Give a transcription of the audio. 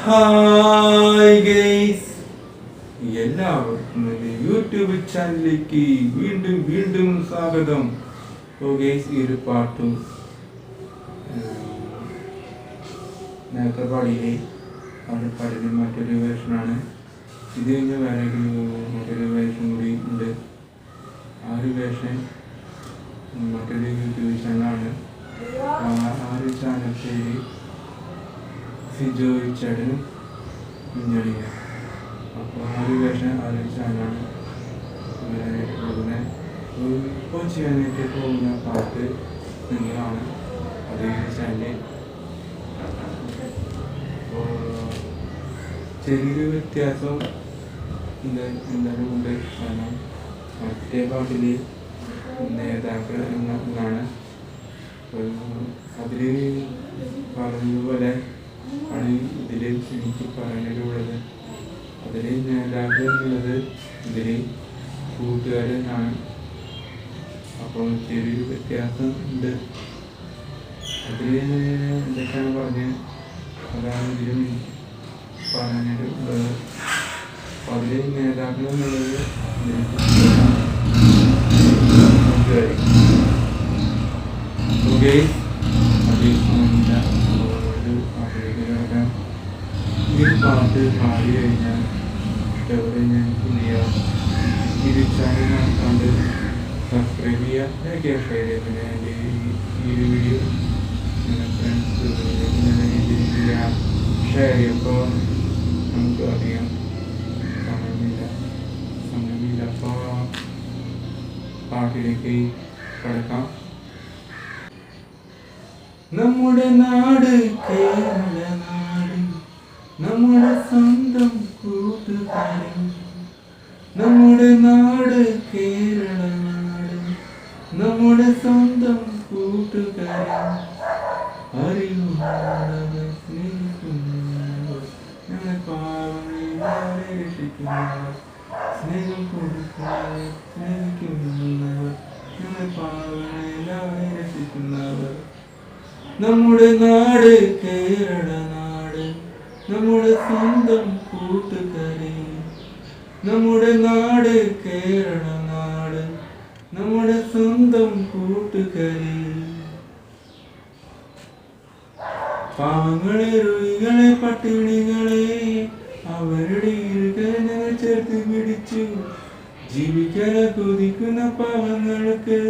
Hi guys, എല്ലാവർക്കും YouTube ചാനലിലേക്ക് വീണ്ടും വീണ്ടും സ്വാഗതം. ഗൈസ്, ഈ ഒരു പാട്ട് നേരത്തെ പാടിയില്ലേ, അവിടെ പാടിയ മറ്റൊരു വേർഷനാണ്. ഇത് കഴിഞ്ഞ വേറെ മറ്റൊരു വേർഷൻ കൂടി ഉണ്ട്. ആ ഒരു വേർഷൻ മറ്റൊരു യൂട്യൂബ് ചാനലാണ്. ആ ഒരു ചാനൽ പേര് സിജോയ് ചേട്ടനും കുഞ്ഞളിയ. അപ്പോൾ ആ ഒരു വേർഷൻ ആ ഒരു ചാനലാണ് ഇപ്പോൾ ചെയ്യാനായിട്ട് പോകുന്ന പാട്ട് നിങ്ങളാണ്. അത് ചാനൽ ചെറിയൊരു വ്യത്യാസം എന്തായാലും ഉണ്ട്. കാരണം മറ്റേ പാട്ടിൽ നേതാക്കൾ എന്നാണ് അതിൽ പറഞ്ഞതുപോലെ ആണ് ഇതിൽ എനിക്ക് പറയാനുള്ളത്. അതിൽ നേതാക്കൾ എന്നുള്ളത് ഇതിൽ കൂട്ടുകാരനാണ്. അപ്പോൾ ചെറിയൊരു വ്യത്യാസം ഉണ്ട്. അതിൽ എന്തൊക്കെയാണ് പറഞ്ഞത് അതാണ് ഇതിലും പറയാനുള്ളത്. അപ്പോൾ അതിൽ നേതാക്കൾ എന്നുള്ളത് കൂട്ടുകാരി. ഈ പാട്ട് പാടി കഴിഞ്ഞാൽ എവിടെ ഞാൻ പുതിയ ഈ ചാനൽ നടത്താണ്ട് സബ്സ്ക്രൈബ് ചെയ്യുക, ഷെയർ ചെയ്യുക. പിന്നെ എൻ്റെ ഈ ഒരു വീഡിയോ നിങ്ങളുടെ ഫ്രണ്ട്സ് ഷെയർ ചെയ്യുമ്പോൾ നമുക്ക് അറിയാം. സമയമില്ല. അപ്പോൾ പാട്ടിലേക്ക് കടക്കാം. നമ്മുടെ നാട് കേരള നാട്, നമ്മുടെ സ്വന്തം കൂട്ടുകാരൻ. നമ്മുടെ നാട് കേരള നാട്, നമ്മുടെ സ്വന്തം കൂട്ടുകാരൻ. അറിവുള്ളവർ സ്നേഹിക്കുന്നവർ, ഞങ്ങളെ പാവങ്ങളെ രക്ഷിക്കുന്നവർ. സ്നേഹം കൊടുക്കുന്നവർ, സ്നേഹിക്കുന്നവർ, ഞങ്ങളെ പാവങ്ങളെ രക്ഷിക്കുന്നവർ. നമ്മുടെ നാട് കേരള നാട്, നമ്മുടെ സ്വന്തം കൂട്ടുകാരൻ. നമ്മുടെ നാട് കേരള നാട്, നമ്മുടെ സ്വന്തം കൂട്ടുകാരൻ. പാവങ്ങളെ, രോഗികളെ, പട്ടിണികളെ അവരുടെ ഞങ്ങൾ ചേർത്ത് പിടിച്ചു. ജീവിക്കാൻ കൊതിക്കുന്ന പാവങ്ങൾക്ക്